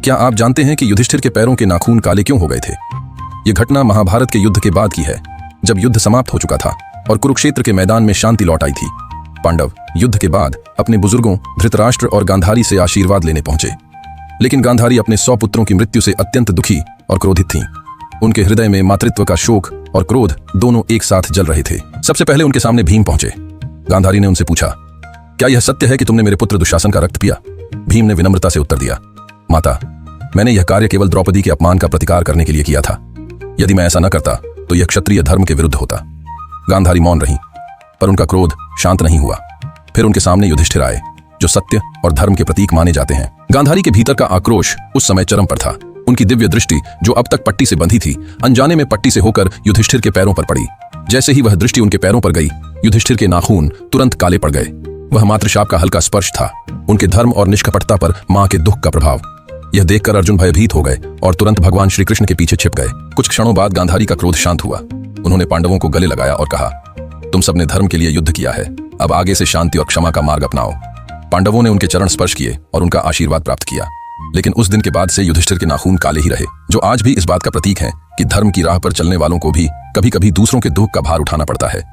क्या आप जानते हैं कि युधिष्ठिर के पैरों के नाखून काले क्यों हो गए थे? ये घटना महाभारत के युद्ध के बाद की है, जब युद्ध समाप्त हो चुका था और कुरुक्षेत्र के मैदान में शांति लौट आई थी। पांडव युद्ध के बाद अपने बुजुर्गों धृतराष्ट्र और गांधारी से आशीर्वाद लेने पहुंचे, लेकिन गांधारी अपने 100 पुत्रों की मृत्यु से अत्यंत दुखी और क्रोधित थीं। उनके हृदय में मातृत्व का शोक और क्रोध दोनों एक साथ जल रहे थे। सबसे पहले उनके सामने भीम पहुंचे। गांधारी ने उनसे पूछा, क्या यह सत्य है कि तुमने मेरे पुत्र दुशासन का रक्त पिया? भीम ने विनम्रता से उत्तर दिया, माता, मैंने यह कार्य केवल द्रौपदी के अपमान का प्रतिकार करने के लिए किया था। यदि मैं ऐसा न करता तो यह क्षत्रिय धर्म के विरुद्ध होता। गांधारी मौन रही, पर उनका क्रोध शांत नहीं हुआ। फिर उनके सामने युधिष्ठिर आए, जो सत्य और धर्म के प्रतीक माने जाते हैं। गांधारी के भीतर का आक्रोश उस समय चरम पर था। उनकी दिव्य दृष्टि, जो अब तक पट्टी से बंधी थी, अनजाने में पट्टी से होकर युधिष्ठिर के पैरों पर पड़ी। जैसे ही वह दृष्टि उनके पैरों पर गई, युधिष्ठिर के नाखून तुरंत काले पड़ गए। वह मातृशाप का हल्का स्पर्श था, उनके धर्म और निष्कपटता पर मां के दुख का प्रभाव। यह देखकर अर्जुन भयभीत हो गए और तुरंत भगवान श्री कृष्ण के पीछे छिप गए। कुछ क्षणों बाद गांधारी का क्रोध शांत हुआ। उन्होंने पांडवों को गले लगाया और कहा, तुम सबने धर्म के लिए युद्ध किया है, अब आगे से शांति और क्षमा का मार्ग अपनाओ। पांडवों ने उनके चरण स्पर्श किए और उनका आशीर्वाद प्राप्त किया। लेकिन उस दिन के बाद से युधिष्ठिर के नाखून काले ही रहे, जो आज भी इस बात का प्रतीक है कि धर्म की राह पर चलने वालों को भी कभी कभी दूसरों के दुख का भार उठाना पड़ता है।